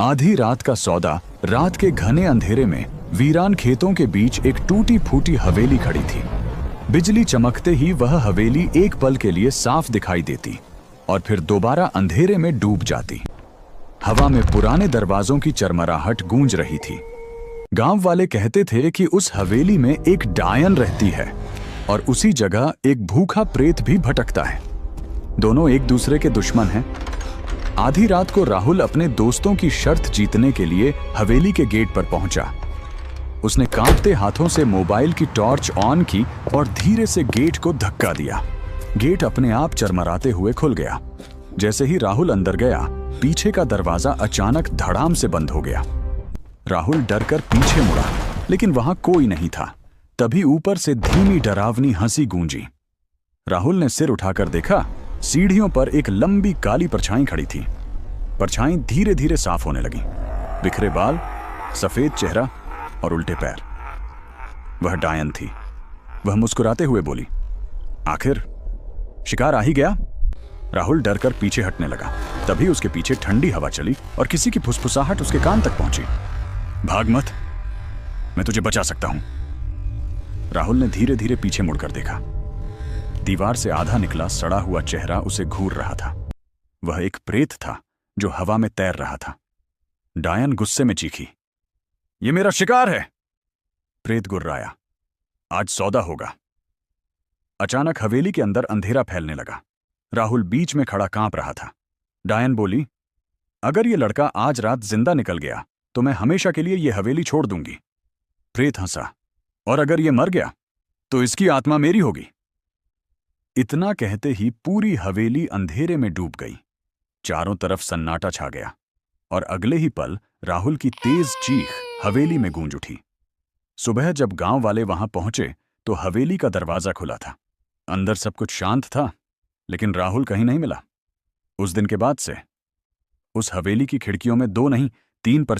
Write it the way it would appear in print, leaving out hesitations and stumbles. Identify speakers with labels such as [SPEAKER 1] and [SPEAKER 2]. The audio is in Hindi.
[SPEAKER 1] आधी रात का सौदा। रात के घने अंधेरे में वीरान खेतों के बीच एक टूटी फूटी हवेली खड़ी थी। बिजली चमकते ही वह हवेली एक पल के लिए साफ दिखाई देती और फिर दोबारा अंधेरे में डूब जाती। हवा में पुराने दरवाजों की चरमराहट गूंज रही थी। गांव वाले कहते थे कि उस हवेली में एक डायन रहती है और उसी जगह एक भूखा प्रेत भी भटकता है। दोनों एक दूसरे के दुश्मन हैं। आधी रात को राहुल अपने दोस्तों की शर्त जीतने के लिए हवेली के गेट पर पहुंचा। उसने कांपते हाथों से मोबाइल की टॉर्च ऑन की और धीरे से गेट को धक्का दिया। गेट अपने आप चरमराते हुए खुल गया। जैसे ही राहुल अंदर गया, पीछे का दरवाजा अचानक धड़ाम से बंद हो गया। राहुल डरकर पीछे मुड़ा, लेकिन वहां कोई नहीं था। तभी ऊपर से धीमी डरावनी हंसी गूंजी। राहुल ने सिर उठाकर देखा, सीढ़ियों पर एक लंबी काली परछाई खड़ी थी। परछाई धीरे धीरे साफ होने लगी। बिखरे बाल, सफेद चेहरा और उल्टे पैर। वह डायन थी। वह मुस्कुराते हुए बोली, आखिर शिकार आ ही गया। राहुल डरकर पीछे हटने लगा। तभी उसके पीछे ठंडी हवा चली और किसी की फुसफुसाहट उसके कान तक पहुंची। भाग मत, मैं तुझे बचा सकता हूं। राहुल ने धीरे धीरे पीछे मुड़कर देखा। दीवार से आधा निकला सड़ा हुआ चेहरा उसे घूर रहा था। वह एक प्रेत था जो हवा में तैर रहा था। डायन गुस्से में चीखी, ये मेरा शिकार है। प्रेत गुर्राया, आज सौदा होगा। अचानक हवेली के अंदर अंधेरा फैलने लगा। राहुल बीच में खड़ा कांप रहा था। डायन बोली, अगर ये लड़का आज रात जिंदा निकल गया तो मैं हमेशा के लिए ये हवेली छोड़ दूंगी। प्रेत हंसा, और अगर ये मर गया तो इसकी आत्मा मेरी होगी। इतना कहते ही पूरी हवेली अंधेरे में डूब गई। चारों तरफ सन्नाटा छा गया और अगले ही पल राहुल की तेज चीख हवेली में गूंज उठी। सुबह जब गांव वाले वहां पहुंचे तो हवेली का दरवाजा खुला था। अंदर सब कुछ शांत था, लेकिन राहुल कहीं नहीं मिला। उस दिन के बाद से उस हवेली की खिड़कियों में 2 नहीं 3 परछाइयां